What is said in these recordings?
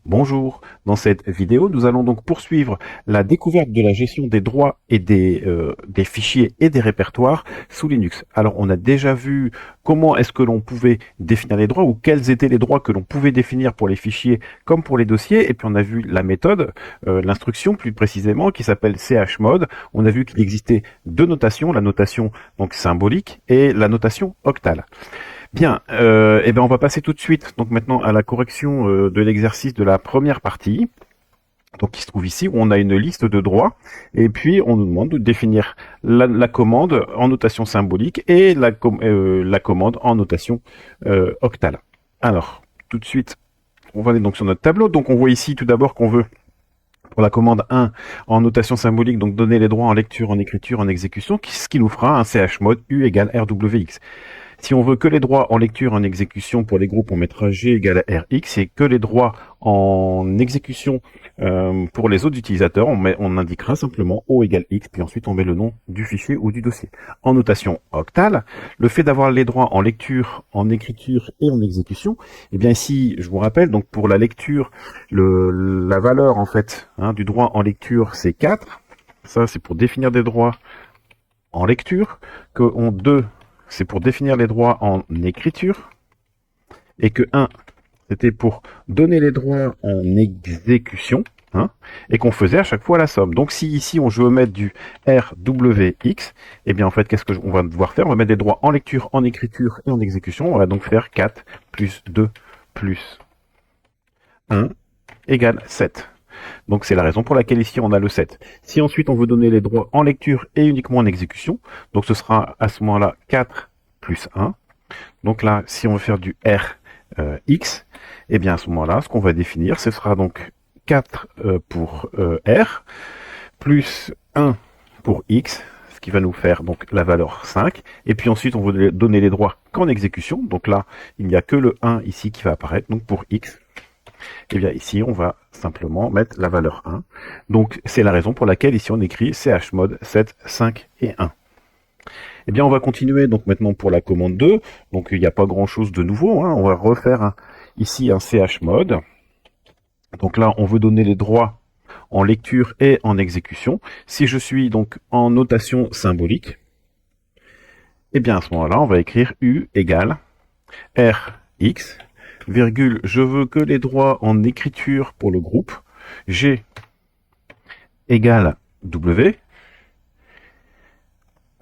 Bonjour, dans cette vidéo, nous allons donc poursuivre la découverte de la gestion des droits et des fichiers et des répertoires sous Linux. Alors, on a déjà vu comment est-ce que l'on pouvait définir les droits ou quels étaient les droits que l'on pouvait définir pour les fichiers comme pour les dossiers. Et puis, on a vu la méthode, l'instruction plus précisément, qui s'appelle chmod. On a vu qu'il existait deux notations, la notation donc symbolique et la notation octale. Bien, eh bien on va passer tout de suite donc maintenant à la correction de l'exercice de la première partie. Donc qui se trouve ici où on a une liste de droits et puis on nous demande de définir la commande en notation symbolique et la commande en notation octale. Alors tout de suite, on va aller donc sur notre tableau. Donc on voit ici tout d'abord qu'on veut pour la commande 1 en notation symbolique, donc donner les droits en lecture, en écriture, en exécution, ce qui nous fera un chmod u égale rwx. Si on veut que les droits en lecture et en exécution pour les groupes, on mettra G égale à RX, et que les droits en exécution pour les autres utilisateurs, on indiquera simplement O égale X, puis ensuite on met le nom du fichier ou du dossier. En notation octale, le fait d'avoir les droits en lecture, en écriture et en exécution, eh bien ici, je vous rappelle, donc pour la lecture, la valeur en fait du droit en lecture, c'est 4. Ça, c'est pour définir des droits en lecture, que 2, c'est pour définir les droits en écriture, et que 1, c'était pour donner les droits en exécution, et qu'on faisait à chaque fois la somme. Donc si ici on veut mettre du RWX, eh bien en fait qu'est-ce qu'on va devoir faire? On va mettre des droits en lecture, en écriture et en exécution. On va donc faire 4 plus 2 plus 1 égale 7. Donc c'est la raison pour laquelle ici on a le 7. Si ensuite on veut donner les droits en lecture et uniquement en exécution, donc ce sera à ce moment-là 4 plus 1. Donc là, si on veut faire du RX, eh bien à ce moment-là, ce qu'on va définir, ce sera donc 4 pour R, plus 1 pour X, ce qui va nous faire donc la valeur 5. Et puis ensuite, on veut donner les droits qu'en exécution. Donc là, il n'y a que le 1 ici qui va apparaître. Donc pour X, et bien ici, on va simplement mettre la valeur 1. Donc c'est la raison pour laquelle ici on écrit chmod 7, 5 et 1. Eh bien, on va continuer donc maintenant pour la commande 2. Donc il n'y a pas grand-chose de nouveau. On va refaire ici un chmod. Donc là, on veut donner les droits en lecture et en exécution. Si je suis donc en notation symbolique, eh bien à ce moment-là, on va écrire U égale RX, virgule, je veux que les droits en écriture pour le groupe, G égale W,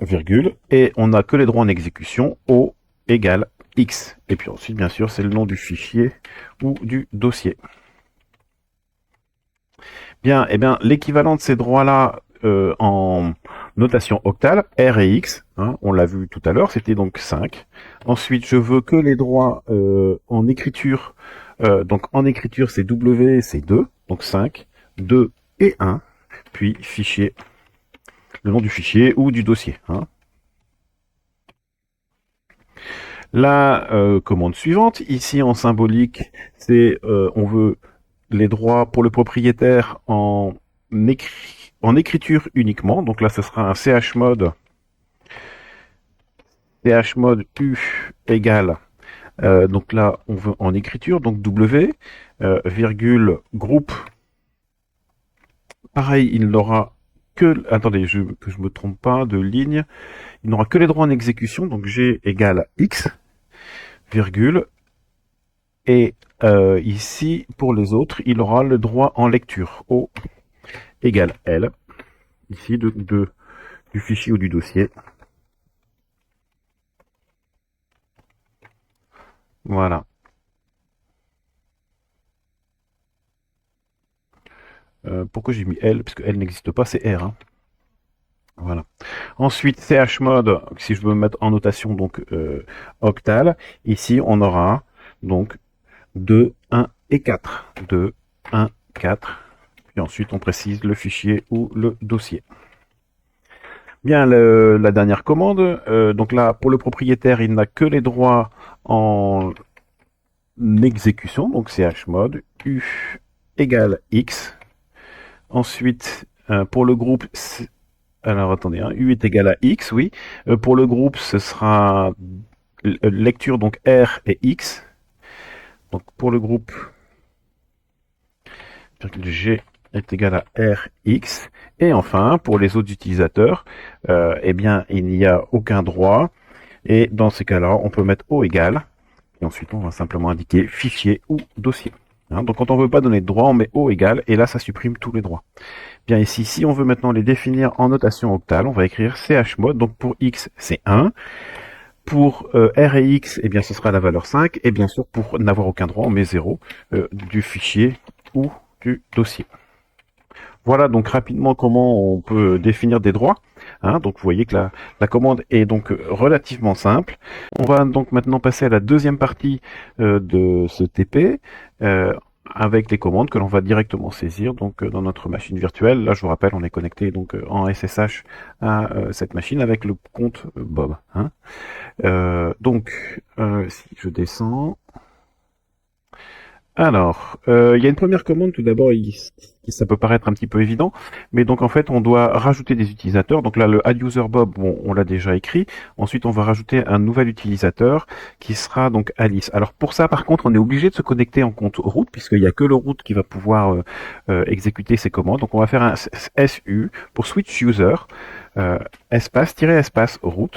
virgule, et on n'a que les droits en exécution, O égale X. Et puis ensuite, bien sûr, c'est le nom du fichier ou du dossier. Bien, eh bien, l'équivalent de ces droits-là en notation octale, R et X, on l'a vu tout à l'heure, c'était donc 5. Ensuite, je veux que les droits en écriture, donc en écriture c'est W, c'est 2, donc 5, 2 et 1, puis fichier, le nom du fichier ou du dossier. La commande suivante, ici en symbolique, c'est on veut les droits pour le propriétaire en écriture uniquement. Donc là, ce sera un chmod u égale. Donc là, on veut en écriture, donc W, virgule, groupe. Pareil, il n'aura que... Attendez, que je me trompe pas de ligne. Il n'aura que les droits en exécution, donc G égale X, virgule. Et ici, pour les autres, il aura le droit en lecture. O égale L, ici du fichier ou du dossier. Voilà. Pourquoi j'ai mis L? Parce que L n'existe pas, c'est R. Voilà. Ensuite, chmod, si je veux mettre en notation donc octale, ici on aura donc 2, 1 et 4. 2, 1, 4. Puis ensuite on précise le fichier ou le dossier. Bien, la dernière commande, donc là pour le propriétaire il n'a que les droits en exécution, donc chmod u égale x. Ensuite, pour le groupe, alors attendez, u est égal à x, oui. Pour le groupe, ce sera lecture donc R et X. Donc pour le groupe, G est égal à Rx. Et enfin, pour les autres utilisateurs, eh bien, il n'y a aucun droit. Et dans ces cas-là, on peut mettre O égale. Et ensuite, on va simplement indiquer fichier ou dossier. Hein, donc quand on veut pas donner de droit, on met O égale. Et là, ça supprime tous les droits. Bien ici, si on veut maintenant les définir en notation octale, on va écrire chmod. Donc pour X, c'est 1. Pour R et X, eh bien, ce sera la valeur 5. Et bien sûr, pour n'avoir aucun droit, on met 0 du fichier ou du dossier. Voilà donc rapidement comment on peut définir des droits. Hein, donc vous voyez que la commande est donc relativement simple. On va donc maintenant passer à la deuxième partie de ce TP. Avec les commandes que l'on va directement saisir donc dans notre machine virtuelle. Là, je vous rappelle, on est connecté donc en SSH à cette machine avec le compte Bob. Hein. Si je descends, alors, il y a une première commande tout d'abord, ça peut paraître un petit peu évident, mais donc en fait on doit rajouter des utilisateurs. Donc là le add user Bob, bon, on l'a déjà écrit. Ensuite on va rajouter un nouvel utilisateur qui sera donc Alice. Alors pour ça par contre on est obligé de se connecter en compte root puisqu'il n'y a que le root qui va pouvoir exécuter ces commandes. Donc on va faire un SU pour switch user espace root.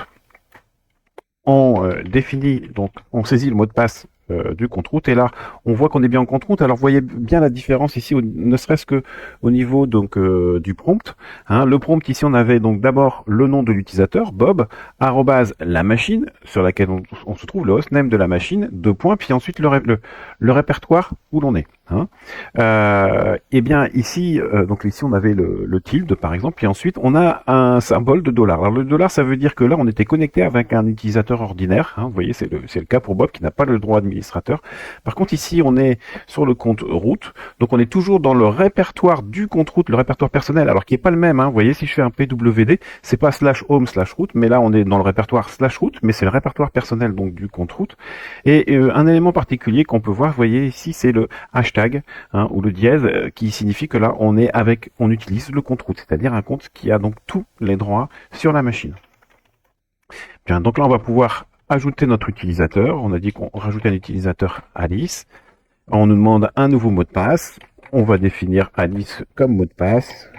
On définit donc on saisit le mot de passe du compte route et là on voit qu'on est bien en compte route. Alors vous voyez bien la différence ici, ne serait-ce que au niveau donc du prompt. Hein. Le prompt ici on avait donc d'abord le nom de l'utilisateur Bob arrobase la machine sur laquelle on se trouve, le hostname de la machine, deux points, puis ensuite le répertoire où l'on est. Hein. Et bien ici donc ici on avait le tilde par exemple, puis ensuite on a un symbole de dollar. Alors le dollar ça veut dire que là on était connecté avec un utilisateur ordinaire. Hein. Vous voyez c'est le cas pour Bob qui n'a pas le droit administrateur. Par contre ici on est sur le compte route, donc on est toujours dans le répertoire du compte route, le répertoire personnel, alors qui est pas le même. Hein. Vous voyez si je fais un pwd, c'est pas /home/route, mais là on est dans le répertoire /route, mais c'est le répertoire personnel donc du compte route. Et un élément particulier qu'on peut voir, vous voyez ici c'est le hashtag hein, ou le dièse qui signifie que là on utilise le compte route, c'est-à-dire un compte qui a donc tous les droits sur la machine. Bien, donc là on va pouvoir ajouter notre utilisateur. On a dit qu'on rajoutait un utilisateur Alice. On nous demande un nouveau mot de passe. On va définir Alice comme mot de passe.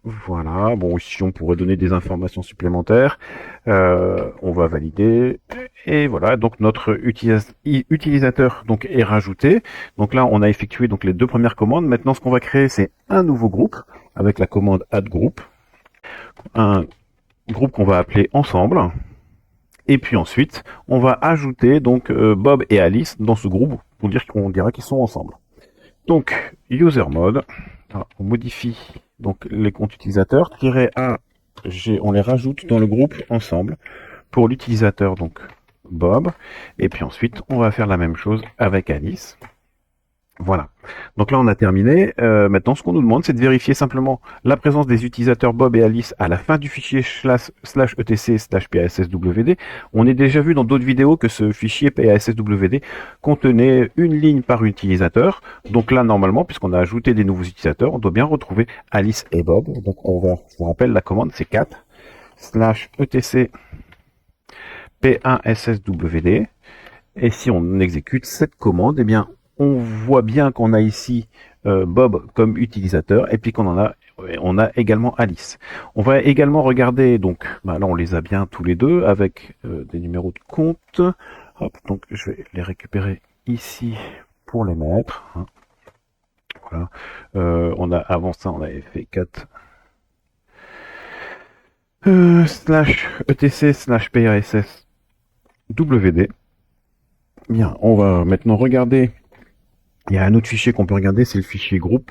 Voilà, bon ici on pourrait donner des informations supplémentaires. On va valider. Et voilà, donc notre utilisateur donc est rajouté. Donc là on a effectué donc les deux premières commandes. Maintenant ce qu'on va créer c'est un nouveau groupe avec la commande add group. Un groupe qu'on va appeler ensemble. Et puis ensuite, on va ajouter donc Bob et Alice dans ce groupe pour dire qu'on dira qu'ils sont ensemble. Donc user mode, on modifie donc les comptes utilisateurs -a, on les rajoute dans le groupe ensemble pour l'utilisateur donc Bob. Et puis ensuite, on va faire la même chose avec Alice. Voilà. Donc là, on a terminé. Maintenant, ce qu'on nous demande, c'est de vérifier simplement la présence des utilisateurs Bob et Alice à la fin du fichier /etc/PASSWD. On a déjà vu dans d'autres vidéos que ce fichier PASSWD contenait une ligne par utilisateur. Donc là, normalement, puisqu'on a ajouté des nouveaux utilisateurs, on doit bien retrouver Alice et Bob. Donc je vous rappelle, la commande, c'est 4 /etc PASSWD. Et si on exécute cette commande, eh bien, on voit bien qu'on a ici Bob comme utilisateur et puis on a également Alice. On va également regarder, donc là on les a bien tous les deux avec des numéros de compte. Hop, donc je vais les récupérer ici pour les mettre. Hein. Voilà. Avant ça on avait fait 4 /etc/PASSWD. Bien, on va maintenant regarder. Il y a un autre fichier qu'on peut regarder, c'est le fichier groupe.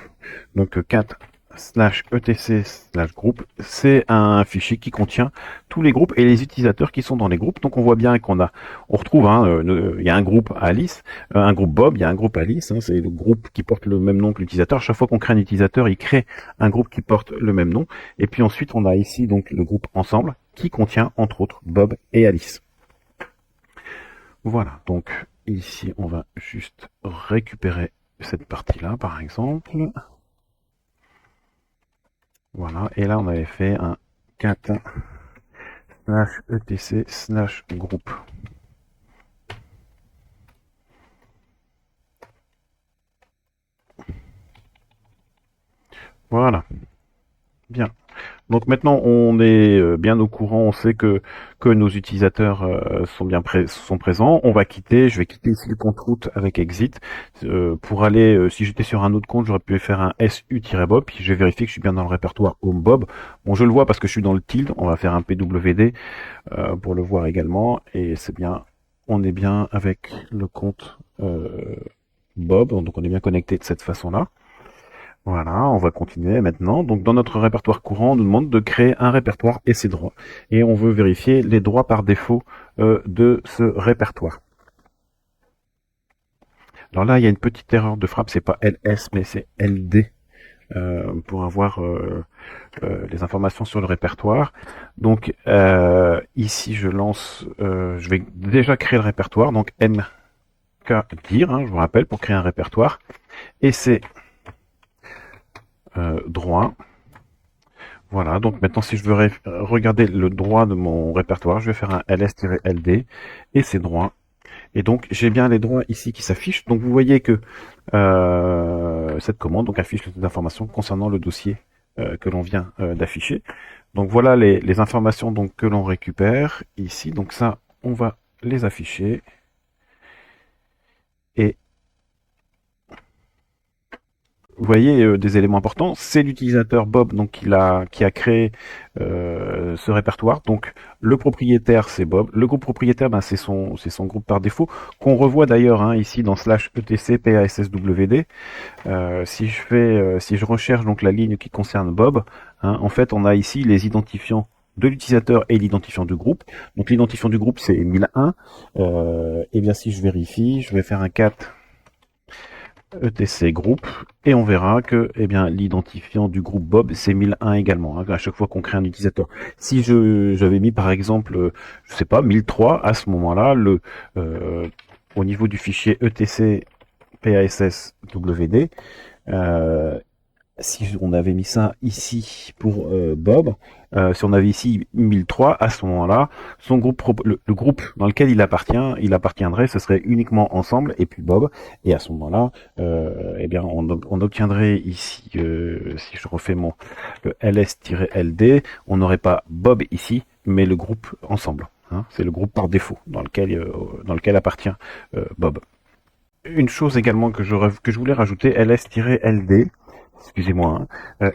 Donc 4 /etc/groupe, c'est un fichier qui contient tous les groupes et les utilisateurs qui sont dans les groupes. Donc on voit bien on retrouve, il y a un groupe Alice, un groupe Bob, il y a un groupe Alice. Hein, c'est le groupe qui porte le même nom que l'utilisateur. Chaque fois qu'on crée un utilisateur, il crée un groupe qui porte le même nom. Et puis ensuite, on a ici donc le groupe ensemble qui contient entre autres Bob et Alice. Voilà, donc ici on va juste récupérer cette partie-là par exemple. Voilà, et là on avait fait un cat /etc/groupe. Voilà, bien. Donc maintenant, on est bien au courant, on sait que nos utilisateurs sont présents. On va quitter, je vais quitter ici le compte route avec exit. Pour aller, si j'étais sur un autre compte, j'aurais pu faire un SU-bob, puis je vais vérifier que je suis bien dans le répertoire home bob. Bon, je le vois parce que je suis dans le tilde, on va faire un PWD pour le voir également, et c'est bien, on est bien avec le compte Bob, donc on est bien connecté de cette façon-là. Voilà, on va continuer maintenant. Donc dans notre répertoire courant, on nous demande de créer un répertoire et ses droits. Et on veut vérifier les droits par défaut de ce répertoire. Alors là, il y a une petite erreur de frappe, c'est pas LS, mais c'est LD pour avoir les informations sur le répertoire. Donc ici, je lance, je vais déjà créer le répertoire, donc mkdir, je vous rappelle, pour créer un répertoire. Et c'est droit. Voilà, donc maintenant si je veux regarder le droit de mon répertoire, je vais faire un ls-ld et c'est droit. Et donc j'ai bien les droits ici qui s'affichent. Donc vous voyez que cette commande donc affiche les informations concernant le dossier que l'on vient d'afficher. Donc voilà les informations donc que l'on récupère ici. Donc ça, on va les afficher. Et vous voyez des éléments importants, c'est l'utilisateur Bob donc qui a créé ce répertoire. Donc le propriétaire c'est Bob, le groupe propriétaire c'est son groupe par défaut qu'on revoit d'ailleurs ici dans /etc PASSWD. Si je recherche donc la ligne qui concerne Bob, en fait on a ici les identifiants de l'utilisateur et l'identifiant du groupe. Donc l'identifiant du groupe c'est 1001. Et bien si je vérifie, je vais faire un cat ETC groupe et on verra que l'identifiant du groupe Bob c'est 1001 également à chaque fois qu'on crée un utilisateur. Si j'avais mis par exemple je sais pas 1003 à ce moment-là au niveau du fichier ETC PASSWD si on avait mis ça ici pour Bob, si on avait ici 1003, à ce moment-là, son groupe, le groupe dans lequel il appartiendrait, ce serait uniquement ensemble et puis Bob. Et à ce moment-là, on obtiendrait ici, si je refais le ls-ld, on n'aurait pas Bob ici, mais le groupe ensemble. C'est le groupe par défaut dans lequel appartient Bob. Une chose également que je voulais rajouter, ls-ld, excusez-moi,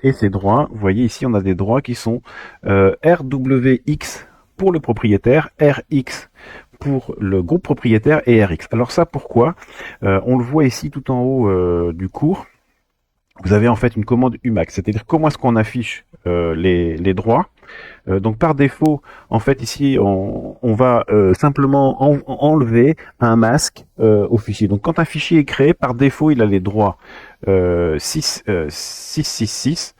et ces droits, vous voyez ici on a des droits qui sont RWX pour le propriétaire, RX pour le groupe propriétaire et RX. Alors ça pourquoi on le voit ici tout en haut du cours, vous avez en fait une commande UMAX, c'est-à-dire comment est-ce qu'on affiche les droits. Donc par défaut, en fait ici, on va simplement enlever un masque au fichier. Donc quand un fichier est créé, par défaut, il a les droits 666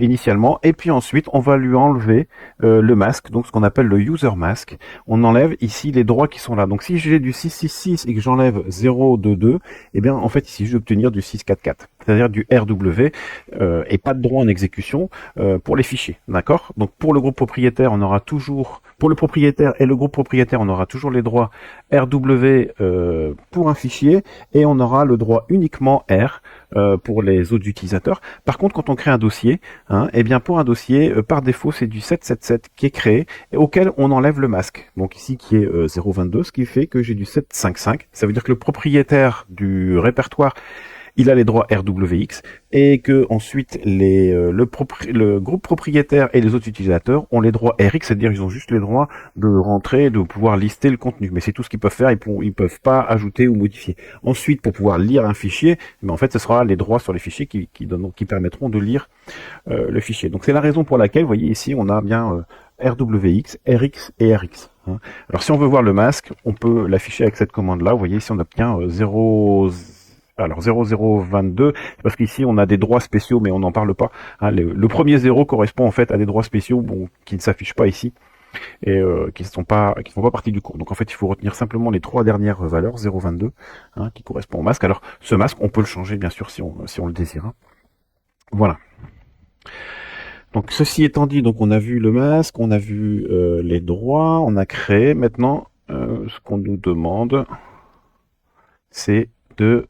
initialement, et puis ensuite on va lui enlever le masque, donc ce qu'on appelle le user mask. On enlève ici les droits qui sont là. Donc si j'ai du 666 et que j'enlève 022, et bien en fait ici je vais obtenir du 644, c'est-à-dire du RW et pas de droit en exécution pour les fichiers, d'accord. Donc pour le groupe propriétaire, on aura toujours, pour le propriétaire et le groupe propriétaire, on aura toujours les droits RW pour un fichier et on aura le droit uniquement R pour les autres utilisateurs. Par contre, quand on crée un dossier, eh bien pour un dossier, par défaut, c'est du 777 qui est créé et auquel on enlève le masque. Donc ici qui est 022, ce qui fait que j'ai du 755. Ça veut dire que le propriétaire du répertoire, il a les droits RWX et que ensuite le groupe propriétaire et les autres utilisateurs ont les droits RX, c'est-à-dire ils ont juste les droits de rentrer, de pouvoir lister le contenu. Mais c'est tout ce qu'ils peuvent faire, ils peuvent pas ajouter ou modifier. Ensuite, pour pouvoir lire un fichier, mais en fait, ce sera les droits sur les fichiers qui permettront de lire le fichier. Donc c'est la raison pour laquelle, vous voyez ici, on a bien RWX, RX et RX. Alors si on veut voir le masque, on peut l'afficher avec cette commande-là. Vous voyez ici, on obtient 0022, c'est parce qu'ici on a des droits spéciaux, mais on n'en parle pas. Le premier 0 correspond en fait à des droits spéciaux qui ne s'affichent pas ici et qui ne font pas partie du cours. Donc en fait, il faut retenir simplement les trois dernières valeurs, 022, qui correspond au masque. Alors ce masque, on peut le changer bien sûr si on le désire. Voilà. Donc ceci étant dit, donc on a vu le masque, on a vu les droits, on a créé. Maintenant, ce qu'on nous demande, c'est de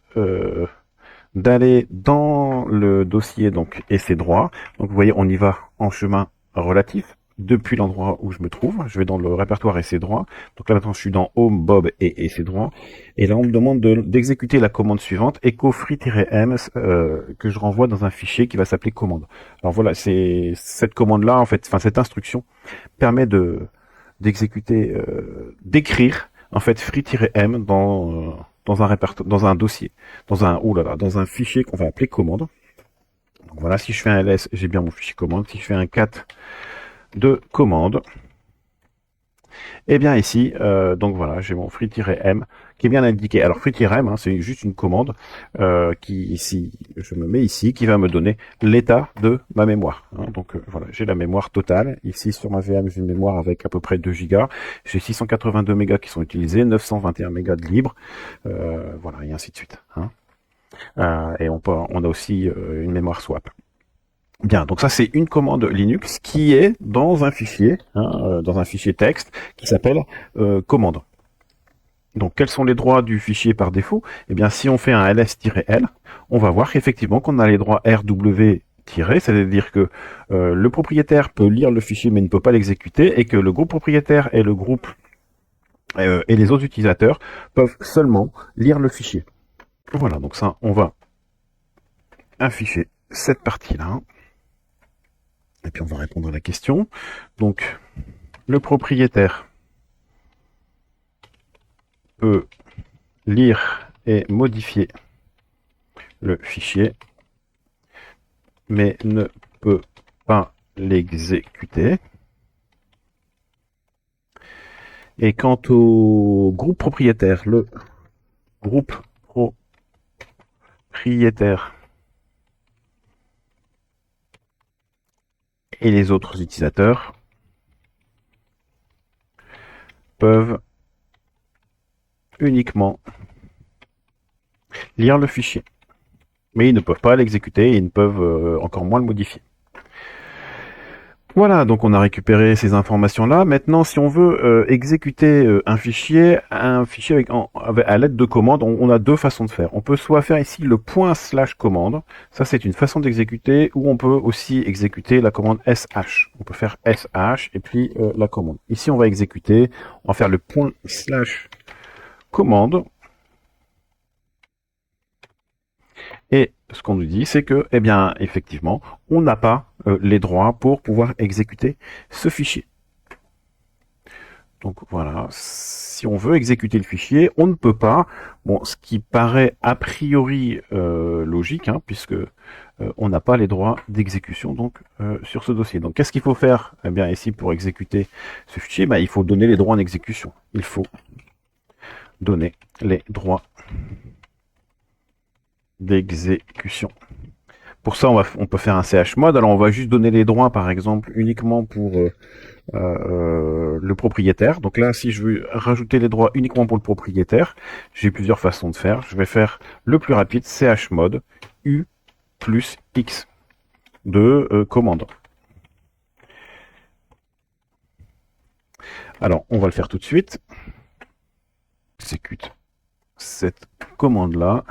d'aller dans le dossier donc et ses droits. Donc vous voyez, on y va en chemin relatif depuis l'endroit où je me trouve. Je vais dans le répertoire et ses droits. Donc là maintenant je suis dans Home, Bob et ses droits. Et là on me demande d'exécuter la commande suivante, echo free-m, que je renvoie dans un fichier qui va s'appeler commande. Alors voilà, c'est cette commande là en fait, enfin cette instruction permet d'exécuter, d'écrire en fait free-m dans un répertoire, dans un dossier, dans un fichier qu'on va appeler commande. Donc voilà, si je fais un ls, j'ai bien mon fichier commande. Si je fais un cat de commande, et bien ici, donc voilà, j'ai mon free-m qui est bien indiqué. Alors free-m, hein, c'est juste une commande qui ici, je me mets ici, qui va me donner l'état de ma mémoire. Hein. Donc voilà, j'ai la mémoire totale. Ici sur ma VM, j'ai une mémoire avec à peu près 2 gigas. J'ai 682 mégas qui sont utilisés, 921 mégas de libre, voilà, et ainsi de suite. Hein. Et on a aussi une mémoire swap. Bien, donc ça c'est une commande Linux qui est dans un fichier, hein, dans un fichier texte qui s'appelle commande. Donc quels sont les droits du fichier par défaut? Eh bien si on fait un ls-l, on va voir qu'effectivement qu'on a les droits rw-, c'est-à-dire que le propriétaire peut lire le fichier mais ne peut pas l'exécuter, et que le groupe propriétaire et le groupe et les autres utilisateurs peuvent seulement lire le fichier. Voilà, donc ça on va afficher cette partie-là. Et puis on va répondre à la question. Donc, le propriétaire peut lire et modifier le fichier, mais ne peut pas l'exécuter. Et quant au groupe propriétaire, le groupe propriétaire et les autres utilisateurs peuvent uniquement lire le fichier. Mais ils ne peuvent pas l'exécuter, et ils ne peuvent encore moins le modifier. Voilà, donc on a récupéré ces informations-là. Maintenant, si on veut exécuter un fichier avec, à l'aide de commandes, on a deux façons de faire. On peut soit faire ici le /commande, ça c'est une façon d'exécuter, ou on peut aussi exécuter la commande sh. On peut faire sh et puis la commande. Ici, on va exécuter, on va faire le /commande. Et ce qu'on nous dit, c'est que, eh bien, effectivement, on n'a pas les droits pour pouvoir exécuter ce fichier. Donc voilà, si on veut exécuter le fichier, on ne peut pas. Bon, ce qui paraît a priori logique, hein, puisque on n'a pas les droits d'exécution donc sur ce dossier. Donc qu'est-ce qu'il faut faire? Eh bien ici, pour exécuter ce fichier, il faut donner les droits en exécution. Il faut donner les droits d'exécution. Pour ça, on peut faire un chmod. Alors on va juste donner les droits, par exemple, uniquement pour le propriétaire. Donc là, si je veux rajouter les droits uniquement pour le propriétaire, j'ai plusieurs façons de faire. Je vais faire le plus rapide, chmod u plus x de commande. Alors, on va le faire tout de suite. Exécute cette commande-là.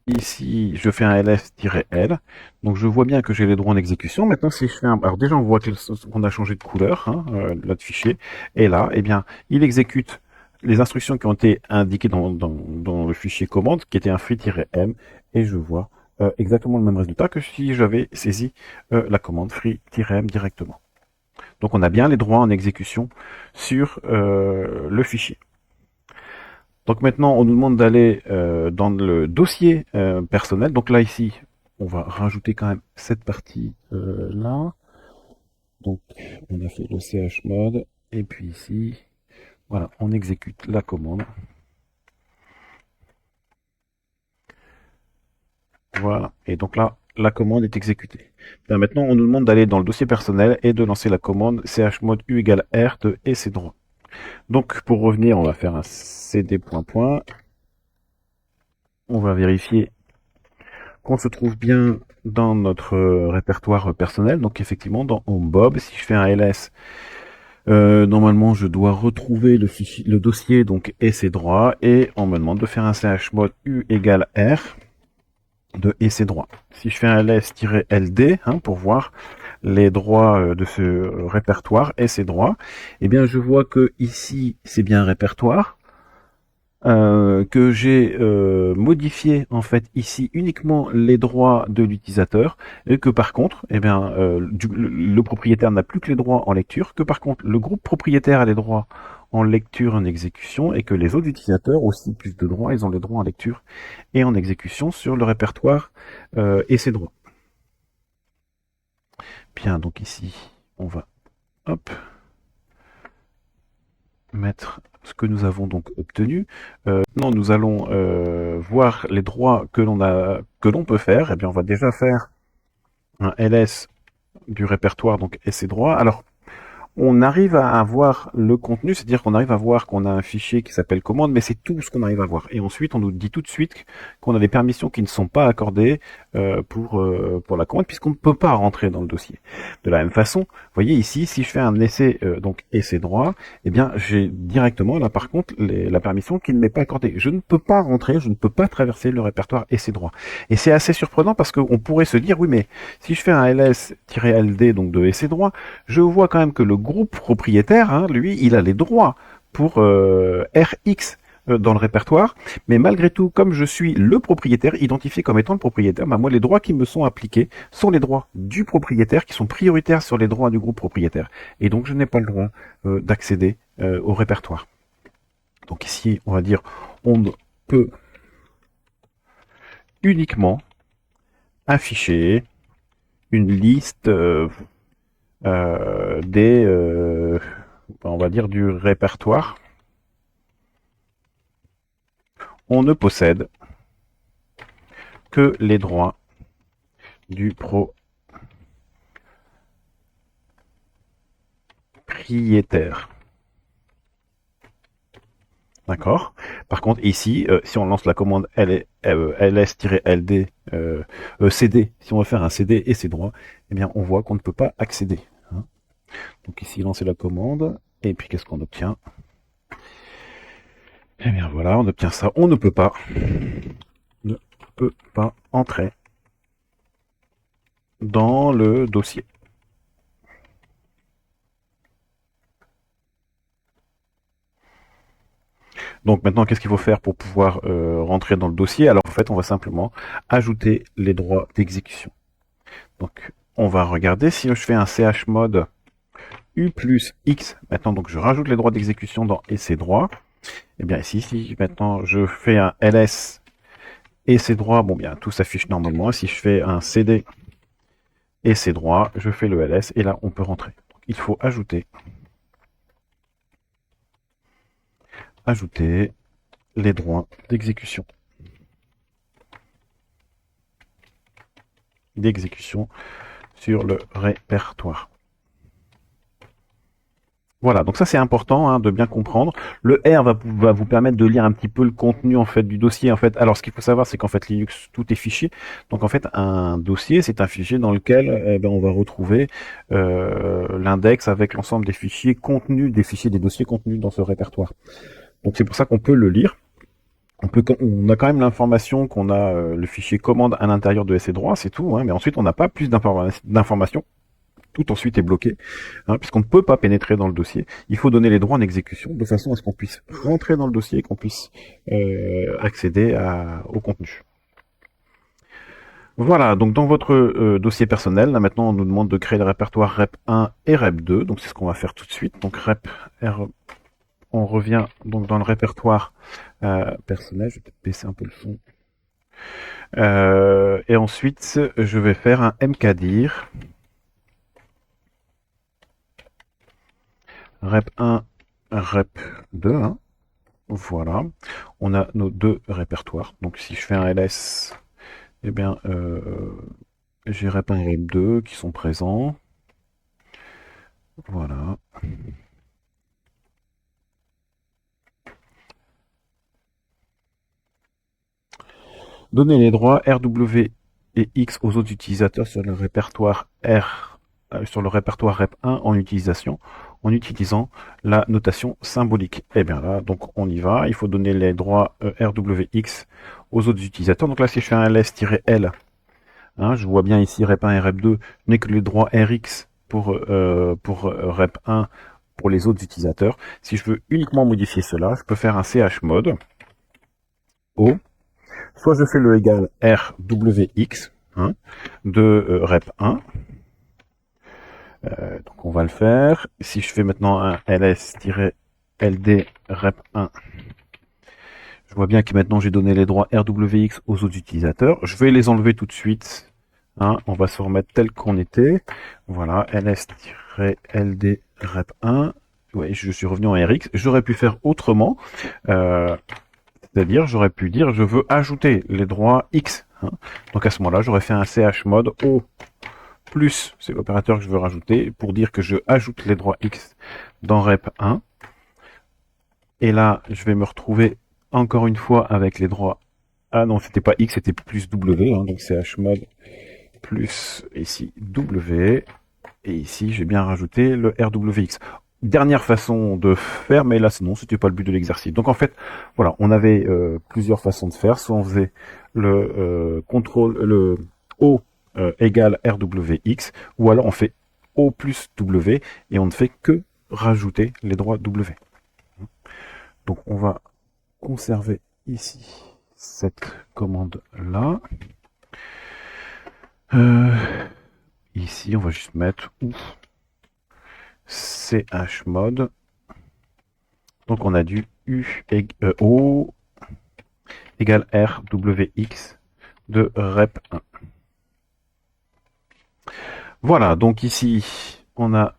Ici, je fais un ls-l. Donc, je vois bien que j'ai les droits en exécution. Maintenant, si je fais un... Alors, déjà, on voit qu'on a changé de couleur, hein, notre fichier. Et là, eh bien, il exécute les instructions qui ont été indiquées dans le fichier commande, qui était un free-m. Et je vois exactement le même résultat que si j'avais saisi la commande free-m directement. Donc, on a bien les droits en exécution sur le fichier. Donc maintenant, on nous demande d'aller dans le dossier personnel. Donc là, ici, on va rajouter quand même cette partie là. Donc, on a fait le chmod. Et puis ici, voilà, on exécute la commande. Voilà. Et donc là, la commande est exécutée. Bien, maintenant, on nous demande d'aller dans le dossier personnel et de lancer la commande chmod u égale r de et ses droits. Donc, pour revenir, on va faire un cd point. On va vérifier qu'on se trouve bien dans notre répertoire personnel. Donc, effectivement, dans HomeBob, si je fais un ls, normalement, je dois retrouver le fichier, le dossier, donc, et ses droits, et on me demande de faire un chmod u égale r. de et ses droits. Si je fais un ls-ld pour voir les droits de ce répertoire et ses droits, eh bien je vois que ici c'est bien un répertoire, que j'ai modifié en fait ici uniquement les droits de l'utilisateur, et que par contre, eh bien, le propriétaire n'a plus que les droits en lecture, que par contre le groupe propriétaire a les droits en lecture et en exécution, et que les autres utilisateurs aussi plus de droits, ils ont les droits en lecture et en exécution sur le répertoire et ses droits. Bien, donc ici, on va hop mettre ce que nous avons donc obtenu. Maintenant, nous allons voir les droits que l'on peut faire. Eh bien, on va déjà faire un ls du répertoire, donc et ses droits. Alors, on arrive à avoir le contenu, c'est-à-dire qu'on arrive à voir qu'on a un fichier qui s'appelle commande, mais c'est tout ce qu'on arrive à voir. Et ensuite, on nous dit tout de suite qu'on a des permissions qui ne sont pas accordées pour la commande, puisqu'on ne peut pas rentrer dans le dossier. De la même façon, vous voyez ici, si je fais un essai donc essai droit, eh bien j'ai directement là par contre la permission qui ne m'est pas accordée. Je ne peux pas rentrer, je ne peux pas traverser le répertoire essai droit. Et c'est assez surprenant parce qu'on pourrait se dire, oui mais si je fais un ls-ld donc de essai droit, je vois quand même que le groupe propriétaire, lui, il a les droits pour RX dans le répertoire, mais malgré tout, comme je suis le propriétaire, identifié comme étant le propriétaire, moi les droits qui me sont appliqués sont les droits du propriétaire, qui sont prioritaires sur les droits du groupe propriétaire. Et donc je n'ai pas le droit d'accéder au répertoire. Donc ici, on va dire, on peut uniquement afficher une liste on va dire du répertoire. On ne possède que les droits du propriétaire. D'accord. Par contre, ici, si on lance la commande ls-ld cd, si on veut faire un cd et ses droits, eh bien, on voit qu'on ne peut pas accéder. Donc ici, lancer la commande, et puis qu'est-ce qu'on obtient? Eh bien voilà, on obtient ça. On ne peut pas entrer dans le dossier. Donc maintenant, qu'est-ce qu'il faut faire pour pouvoir rentrer dans le dossier? Alors en fait, on va simplement ajouter les droits d'exécution. Donc on va regarder si je fais un chmod u plus x. Maintenant, donc je rajoute les droits d'exécution dans et ses droits. Et bien ici, si maintenant je fais un ls et ses droits, bon bien tout s'affiche normalement. Si je fais un cd et ses droits, je fais le ls et là on peut rentrer. Donc, il faut ajouter les droits d'exécution. Sur le répertoire. Voilà, donc ça c'est important de bien comprendre. Le R va vous permettre de lire un petit peu le contenu en fait du dossier. En fait, alors ce qu'il faut savoir, c'est qu'en fait Linux tout est fichier. Donc en fait un dossier, c'est un fichier dans lequel on va retrouver l'index avec l'ensemble des fichiers contenus, des dossiers contenus dans ce répertoire. Donc c'est pour ça qu'on peut le lire. On a quand même l'information qu'on a le fichier commande à l'intérieur de SC droit, c'est tout, mais ensuite on n'a pas plus d'informations. Tout ensuite est bloqué, puisqu'on ne peut pas pénétrer dans le dossier. Il faut donner les droits en exécution de façon à ce qu'on puisse rentrer dans le dossier et qu'on puisse accéder au contenu. Voilà, donc dans votre dossier personnel, là maintenant on nous demande de créer le répertoire rep1 et rep2, donc c'est ce qu'on va faire tout de suite. Donc on revient donc dans le répertoire personnel, je vais peut-être baisser un peu le son. Et ensuite, je vais faire un mkdir rep1, rep2. Voilà, on a nos deux répertoires. Donc si je fais un ls, eh bien, j'ai rep1 et rep2 qui sont présents. Voilà. Donner les droits RW et X aux autres utilisateurs sur le répertoire rep1 en utilisation, en utilisant la notation symbolique. Et bien là, donc on y va. Il faut donner les droits RWX aux autres utilisateurs. Donc là, si je fais un ls-l, hein, je vois bien ici rep1 et rep2, je n'ai que les droits rx pour rep1 pour les autres utilisateurs. Si je veux uniquement modifier cela, je peux faire un chmod o, soit je fais le égal rwx, hein, de rep1. Donc on va le faire. Si je fais maintenant un ls-ld rep1, je vois bien que maintenant j'ai donné les droits rwx aux autres utilisateurs. Je vais les enlever tout de suite. Hein, on va se remettre tel qu'on était. Voilà, ls-ld rep1. Ouais, je suis revenu en rx. J'aurais pu faire autrement. C'est-à-dire, j'aurais pu dire, je veux ajouter les droits x. Hein. Donc à ce moment-là, j'aurais fait un chmod o plus, c'est l'opérateur que je veux rajouter, pour dire que je ajoute les droits x dans rep1. Et là, je vais me retrouver encore une fois avec les droits. Ah non, c'était pas x, c'était plus w. Hein, donc chmod plus ici w. Et ici, j'ai bien rajouté le rwx. Dernière façon de faire, mais là, non, c'était pas le but de l'exercice. Donc en fait, voilà, on avait plusieurs façons de faire. Soit on faisait le contrôle, le O égale rwx, ou alors on fait O plus w, et on ne fait que rajouter les droits w. Donc on va conserver ici cette commande-là. Ici, on va juste mettre chmod. Donc on a du O égale rwx de rep1. Voilà, donc ici, on a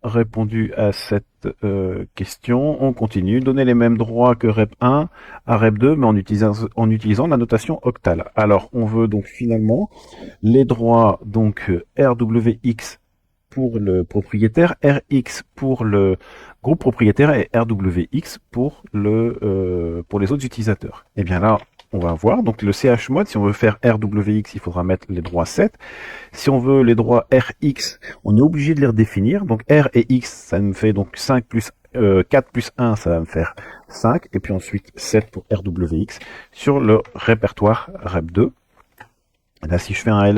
répondu à cette question. On continue. Donner les mêmes droits que rep1 à rep2, mais en utilisant la notation octale. Alors, on veut donc finalement les droits donc rwx pour le propriétaire, Rx pour le groupe propriétaire et RWX pour les autres utilisateurs. Et bien là, on va voir. Donc le chmod, si on veut faire RWX, il faudra mettre les droits 7. Si on veut les droits Rx, on est obligé de les redéfinir. Donc R et X, ça me fait donc 5 plus 4 plus 1, ça va me faire 5. Et puis ensuite 7 pour RWX sur le répertoire rep2. Et là, si je fais un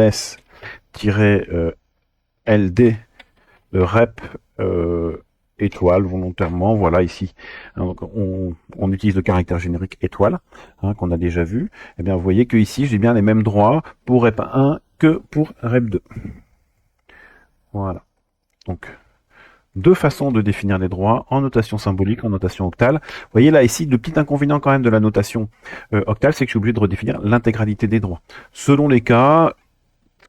ls-ld le rep étoile volontairement, voilà ici. Donc on utilise le caractère générique étoile, hein, qu'on a déjà vu. Et bien vous voyez que ici j'ai bien les mêmes droits pour rep 1 que pour rep 2. Voilà. Donc deux façons de définir les droits, en notation symbolique, en notation octale. Vous voyez là ici, le petit inconvénient quand même de la notation octale, c'est que je suis obligé de redéfinir l'intégralité des droits. Selon les cas,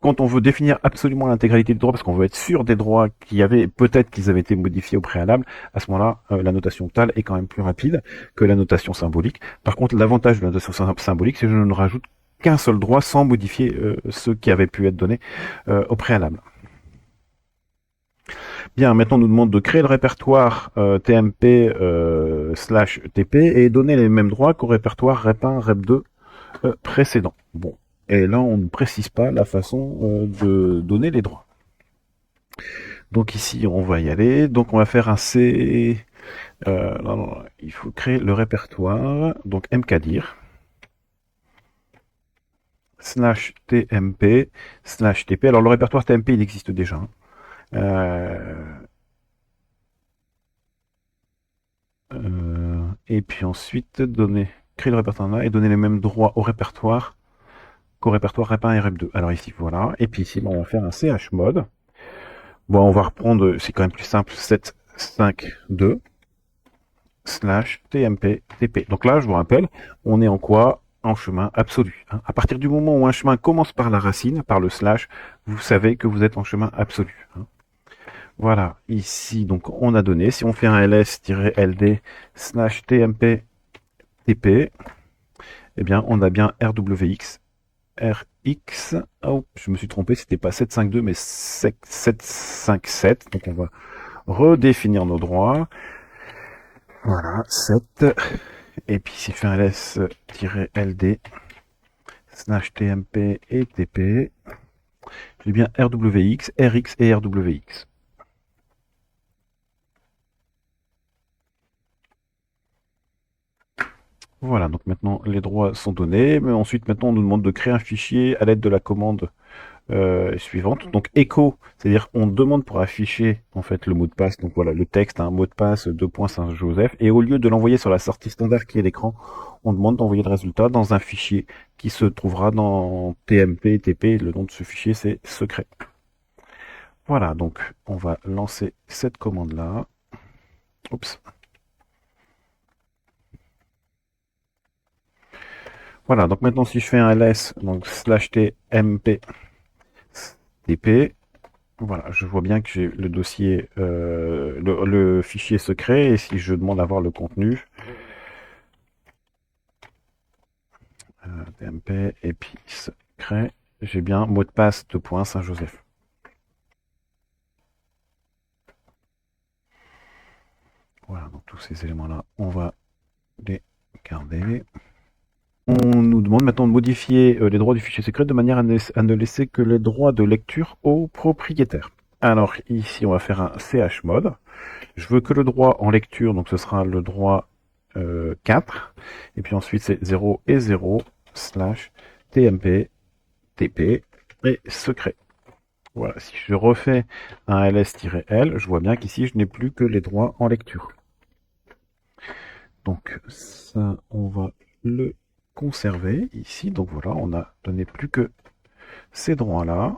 quand on veut définir absolument l'intégralité du droit, parce qu'on veut être sûr des droits qui avaient, peut-être qu'ils avaient été modifiés au préalable, à ce moment-là, la notation octale est quand même plus rapide que la notation symbolique. Par contre, l'avantage de la notation symbolique, c'est que je ne rajoute qu'un seul droit sans modifier ceux qui avaient pu être donnés au préalable. Bien, maintenant on nous demande de créer le répertoire TMP /TP et donner les mêmes droits qu'au répertoire rep1, rep2 précédent. Bon. Et là, on ne précise pas la façon de donner les droits. Donc ici, on va y aller. Donc on va faire un C. Non, il faut créer le répertoire. Donc mkdir /tmp /tp. Alors le répertoire TMP, il existe déjà. Et puis ensuite, créer le répertoire là et donner les mêmes droits au répertoire qu'au répertoire rep1 et rep2. Alors ici, voilà. Et puis ici, on va faire un chmod. Bon, on va reprendre, c'est quand même plus simple, 752 /tmp tp. Donc là, je vous rappelle, on est en quoi? En chemin absolu. Hein. À partir du moment où un chemin commence par la racine, par le slash, vous savez que vous êtes en chemin absolu. Hein. Voilà, ici, donc on a donné, si on fait un ls-ld /tmp tp, eh bien, on a bien rwx, rx, oh, je me suis trompé, c'était pas 752, mais 757, donc on va redéfinir nos droits. Voilà, 7. Et puis si je fais un ls-ld /tmp et tp, j'ai bien rwx, rx et rwx. Voilà, donc maintenant les droits sont donnés, mais ensuite maintenant on nous demande de créer un fichier à l'aide de la commande suivante. Donc echo, c'est-à-dire on demande pour afficher en fait le mot de passe, donc voilà le texte, un mot de passe 2.Saint-Joseph, et au lieu de l'envoyer sur la sortie standard qui est l'écran, on demande d'envoyer le résultat dans un fichier qui se trouvera dans TMP, TP, le nom de ce fichier c'est secret. Voilà, donc on va lancer cette commande-là. Oups. Voilà, donc maintenant si je fais un ls, donc /tmp tp, voilà, je vois bien que j'ai le dossier, le fichier secret, et si je demande à voir le contenu, tmp et puis secret, j'ai bien mot de passe de point Saint-Joseph. Voilà, donc tous ces éléments-là, on va les garder. On nous demande maintenant de modifier les droits du fichier secret de manière à ne laisser que les droits de lecture au propriétaire. Alors ici, on va faire un chmod. Je veux que le droit en lecture, donc ce sera le droit 4. Et puis ensuite, c'est 0 et 0 / tmp tp et secret. Voilà, si je refais un ls-l, je vois bien qu'ici, je n'ai plus que les droits en lecture. Donc ça, on va le conserver ici. Donc voilà, on a donné plus que ces droits-là.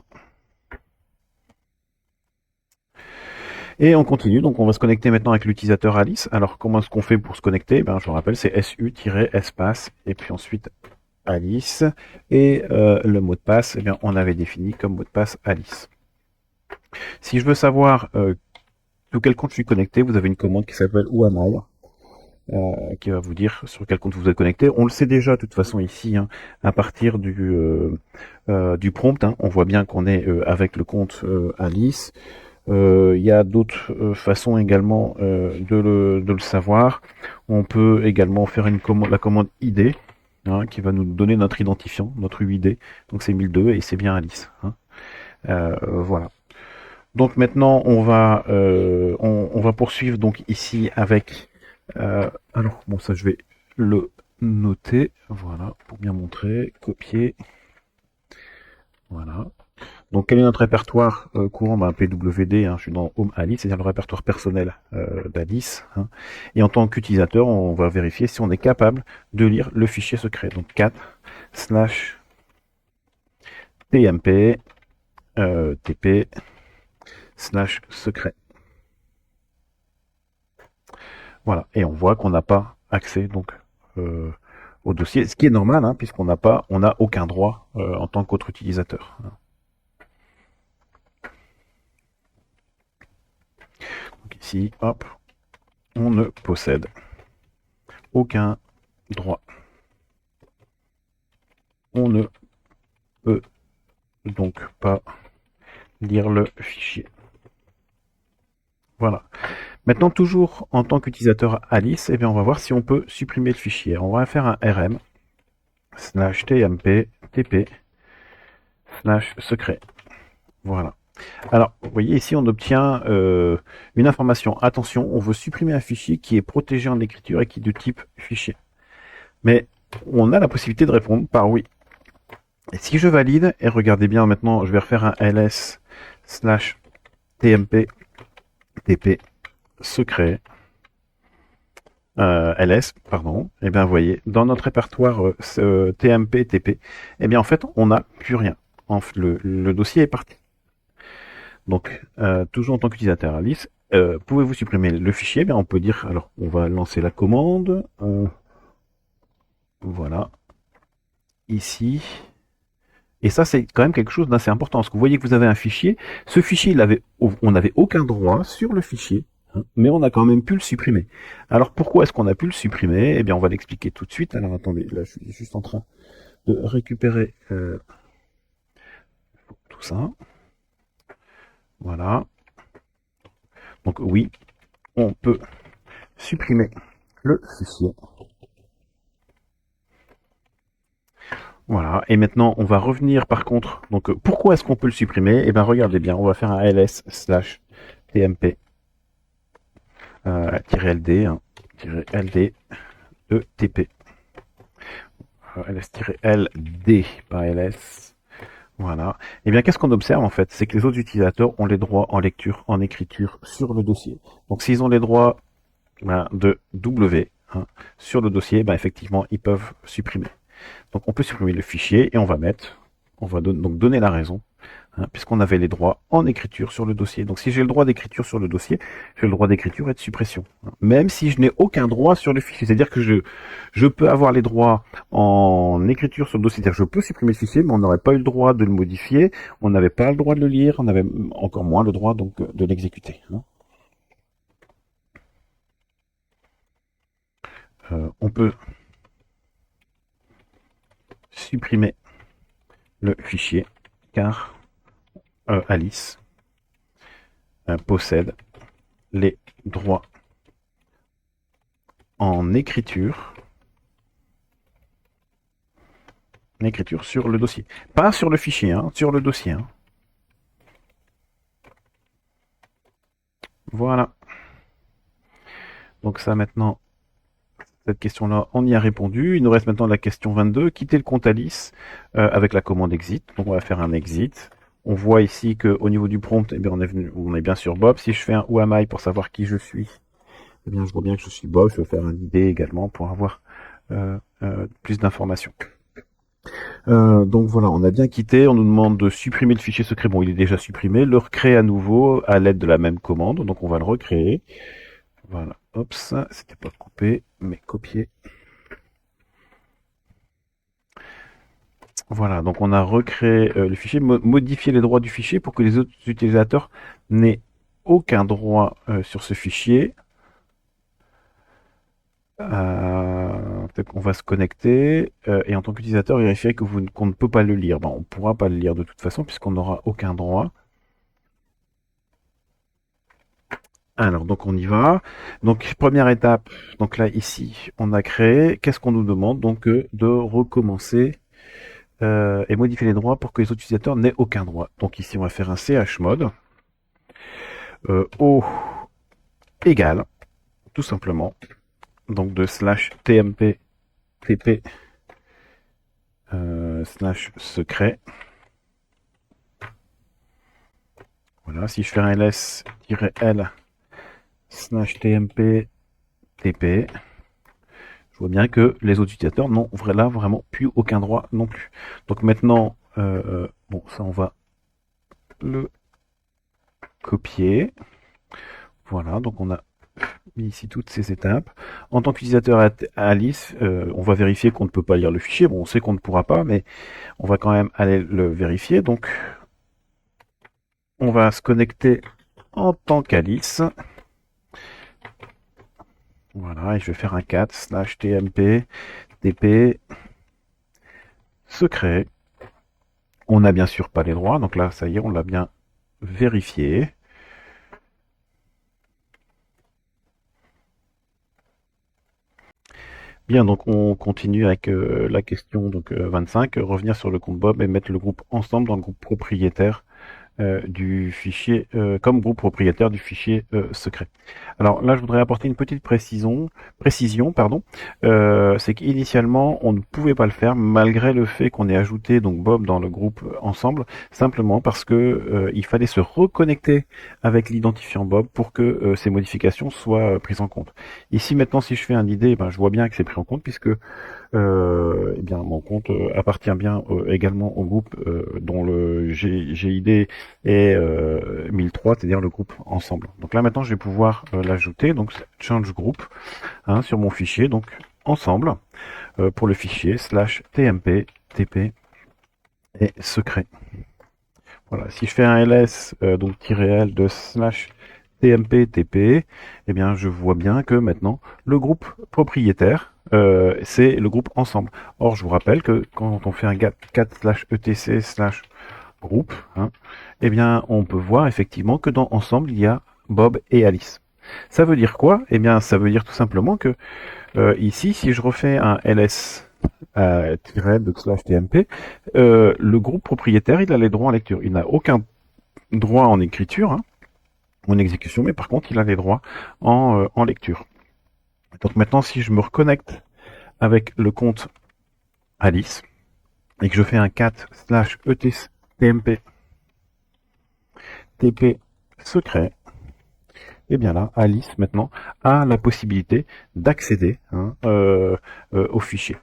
Et on continue, donc on va se connecter maintenant avec l'utilisateur Alice. Alors comment est-ce qu'on fait pour se connecter? Je vous rappelle, c'est su-espace, et puis ensuite Alice. Et le mot de passe, on avait défini comme mot de passe Alice. Si je veux savoir sous quel compte je suis connecté, vous avez une commande qui s'appelle whoami, qui va vous dire sur quel compte vous êtes connecté. On le sait déjà de toute façon ici, hein, à partir du prompt. On voit bien qu'on est avec le compte Alice. Il y a d'autres façons également de le savoir. On peut également faire la commande ID, qui va nous donner notre identifiant, notre UID. Donc c'est 1002 et c'est bien Alice. Voilà. Donc maintenant on va poursuivre donc ici avec alors bon, ça je vais le noter, voilà, pour bien montrer, copier, voilà. Donc quel est notre répertoire courant? PWD, je suis dans Home Alice, c'est-à-dire le répertoire personnel d'Alice. Et en tant qu'utilisateur, on va vérifier si on est capable de lire le fichier secret. Donc 4 / tmp tp / secret. Voilà, et on voit qu'on n'a pas accès donc au dossier, ce qui est normal, puisqu'on n'a aucun droit en tant qu'autre utilisateur. Donc ici, hop, on ne possède aucun droit. On ne peut donc pas lire le fichier. Voilà. Maintenant, toujours en tant qu'utilisateur Alice, on va voir si on peut supprimer le fichier. On va faire un rm /tmp tp /secret. Voilà. Alors, vous voyez ici, on obtient une information. Attention, on veut supprimer un fichier qui est protégé en écriture et qui est de type fichier. Mais on a la possibilité de répondre par oui. Et si je valide, et regardez bien maintenant, je vais refaire un ls /tmp tp secret ls, pardon, et bien vous voyez, dans notre répertoire tmp tp, en fait, on n'a plus rien. Le dossier est parti. Donc, toujours en tant qu'utilisateur Alice, pouvez-vous supprimer le fichier? On peut dire, alors, on va lancer la commande. Voilà. Ici. Et ça, c'est quand même quelque chose d'assez important. Parce que vous voyez que vous avez un fichier. Ce fichier, on n'avait aucun droit sur le fichier. Mais on a quand même pu le supprimer. Alors, pourquoi est-ce qu'on a pu le supprimer? On va l'expliquer tout de suite. Alors, attendez, là, je suis juste en train de récupérer tout ça. Voilà. Donc, oui, on peut supprimer le fichier. Voilà, et maintenant on va revenir par contre, donc pourquoi est-ce qu'on peut le supprimer? Regardez bien, on va faire un ls /tmp -ld, -ld de tp. ls-ld, pas ls. Voilà. Et bien, qu'est-ce qu'on observe en fait? C'est que les autres utilisateurs ont les droits en lecture, en écriture sur le dossier. Donc, s'ils ont les droits de W sur le dossier, effectivement, ils peuvent supprimer. Donc, on peut supprimer le fichier et on va donc donner la raison, puisqu'on avait les droits en écriture sur le dossier. Donc, si j'ai le droit d'écriture sur le dossier, j'ai le droit d'écriture et de suppression, même si je n'ai aucun droit sur le fichier. C'est-à-dire que je peux avoir les droits en écriture sur le dossier, c'est-à-dire que je peux supprimer le fichier, mais on n'aurait pas eu le droit de le modifier, on n'avait pas le droit de le lire, on avait encore moins le droit donc de l'exécuter. On peut supprimer le fichier car Alice possède les droits en écriture sur le dossier. Pas sur le fichier, sur le dossier. Voilà. Donc ça maintenant, cette question-là, on y a répondu. Il nous reste maintenant la question 22. Quitter le compte Alice avec la commande exit. Donc on va faire un exit. On voit ici qu'au niveau du prompt, on est bien sur Bob. Si je fais un Who am I pour savoir qui je suis, je vois bien que je suis Bob. Je vais faire un ID également pour avoir plus d'informations. Donc voilà, on a bien quitté, on nous demande de supprimer le fichier secret, bon il est déjà supprimé, le recréer à nouveau à l'aide de la même commande, donc on va le recréer. Voilà, hop, c'était pas coupé, mais copié. Voilà, donc on a recréé le fichier, modifié les droits du fichier pour que les autres utilisateurs n'aient aucun droit sur ce fichier. Peut-être qu'on va se connecter et en tant qu'utilisateur vérifier qu'on ne peut pas le lire. On ne pourra pas le lire de toute façon puisqu'on n'aura aucun droit. Alors donc on y va. Donc première étape, donc là ici on a créé. Qu'est-ce qu'on nous demande? Donc de recommencer et modifier les droits pour que les autres utilisateurs n'aient aucun droit. Donc ici on va faire un chmod O égale tout simplement donc de /tmp tp /secret. Voilà, si je fais un ls-l /tmp tp, je vois bien que les autres utilisateurs n'ont là vraiment plus aucun droit non plus. Donc maintenant, bon, ça on va le copier. Voilà, donc on a mis ici toutes ces étapes. En tant qu'utilisateur Alice, on va vérifier qu'on ne peut pas lire le fichier. Bon, on sait qu'on ne pourra pas, mais on va quand même aller le vérifier. Donc, on va se connecter en tant qu'Alice. Voilà, et je vais faire un cat /tmp tp secret. On n'a bien sûr pas les droits, donc là, ça y est, on l'a bien vérifié. Bien, donc on continue avec la question 25, revenir sur le compte Bob et mettre le groupe ensemble dans le groupe propriétaire du fichier, comme groupe propriétaire du fichier secret. Alors là, je voudrais apporter une petite précision, c'est qu'initialement, on ne pouvait pas le faire, malgré le fait qu'on ait ajouté donc Bob dans le groupe ensemble, simplement parce que il fallait se reconnecter avec l'identifiant Bob pour que ces modifications soient prises en compte. Ici maintenant, si je fais un ID, je vois bien que c'est pris en compte puisque eh bien, mon compte appartient bien également au groupe dont le GID est 1003, c'est-à-dire le groupe ensemble. Donc là maintenant je vais pouvoir l'ajouter, donc change group sur mon fichier, donc ensemble, pour le fichier /tmp tp et secret. Voilà, si je fais un ls donc -l de /tmp tp, eh bien je vois bien que maintenant le groupe propriétaire c'est le groupe ensemble. Or je vous rappelle que quand on fait un cat/etc/groupe, eh bien on peut voir effectivement que dans ensemble il y a Bob et Alice. Ça veut dire quoi? Eh bien ça veut dire tout simplement que ici si je refais un ls -tmp, le groupe propriétaire il a les droits en lecture. Il n'a aucun droit en écriture, en exécution, mais par contre il a les droits en lecture. Donc maintenant si je me reconnecte avec le compte Alice, et que je fais un cat slash etcmp tp secret, et bien là, Alice maintenant a la possibilité d'accéder au fichier.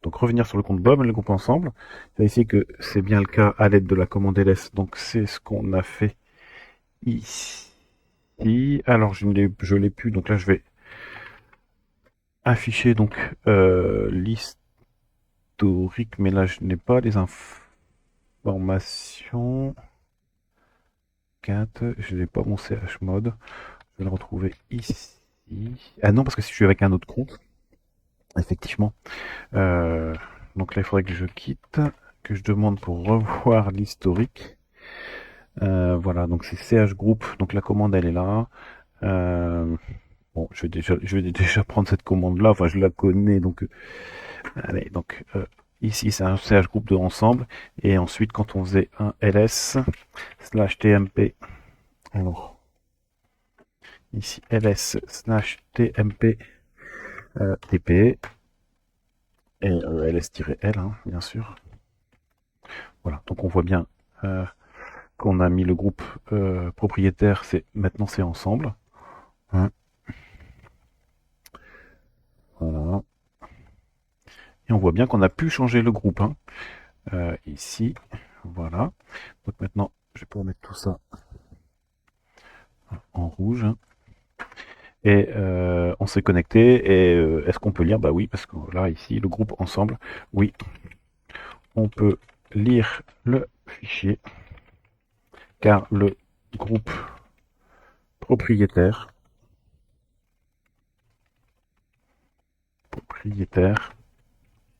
Donc revenir sur le compte Bob et le groupe ensemble. Vérifier que c'est bien le cas à l'aide de la commande ls. Donc c'est ce qu'on a fait ici. Alors je l'ai plus, donc là je vais afficher donc l'historique, mais là je n'ai pas les informations. 4, je n'ai pas mon chmod. Je vais le retrouver ici. Ah non, parce que si je suis avec un autre compte, effectivement. Donc là, il faudrait que je quitte, que je demande pour revoir l'historique. Voilà, donc c'est CH Group, donc la commande elle est là. Bon, je vais déjà prendre cette commande là, enfin je la connais, donc allez, donc ici c'est un CH Group de ensemble, et ensuite quand on faisait un ls slash tmp, alors ici ls slash tmp tp, et ls-l, hein, bien sûr. Voilà, donc on voit bien qu'on a mis le groupe propriétaire, maintenant c'est ensemble. Hein. Voilà. Et on voit bien qu'on a pu changer le groupe. Hein. Ici, voilà. Donc maintenant, je vais pouvoir mettre tout ça en rouge. Hein. Et on s'est connecté. Et est-ce qu'on peut lire? Bah oui, parce que là, ici, le groupe ensemble, oui, on peut lire le fichier. Car le groupe propriétaire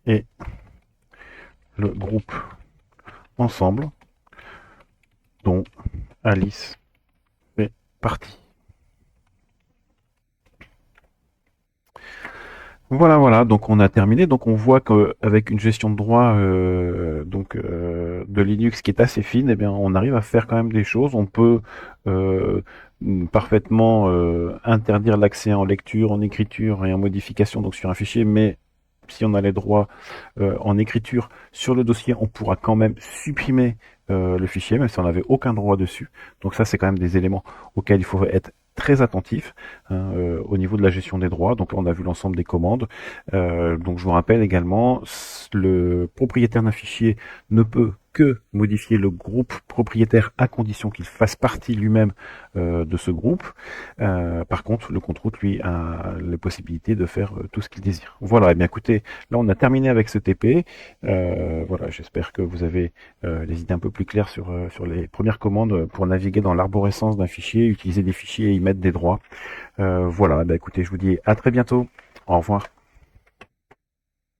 et le groupe ensemble dont Alice fait partie. Voilà, voilà, donc on a terminé. Donc on voit qu'avec une gestion de droit de Linux qui est assez fine, eh bien on arrive à faire quand même des choses. On peut parfaitement interdire l'accès en lecture, en écriture et en modification donc sur un fichier, mais si on a les droits en écriture sur le dossier, on pourra quand même supprimer le fichier, même si on n'avait aucun droit dessus. Donc ça, c'est quand même des éléments auxquels il faut être très attentif hein, au niveau de la gestion des droits. Donc on a vu l'ensemble des commandes. Donc je vous rappelle également, le propriétaire d'un fichier ne peut que modifier le groupe propriétaire à condition qu'il fasse partie lui-même de ce groupe. Par contre, le compte route, lui, a la possibilité de faire tout ce qu'il désire. Voilà, et bien écoutez, là on a terminé avec ce TP. Voilà, j'espère que vous avez les idées un peu plus claires sur les premières commandes pour naviguer dans l'arborescence d'un fichier, utiliser des fichiers et y mettre des droits. Voilà, bah écoutez, je vous dis à très bientôt. Au revoir.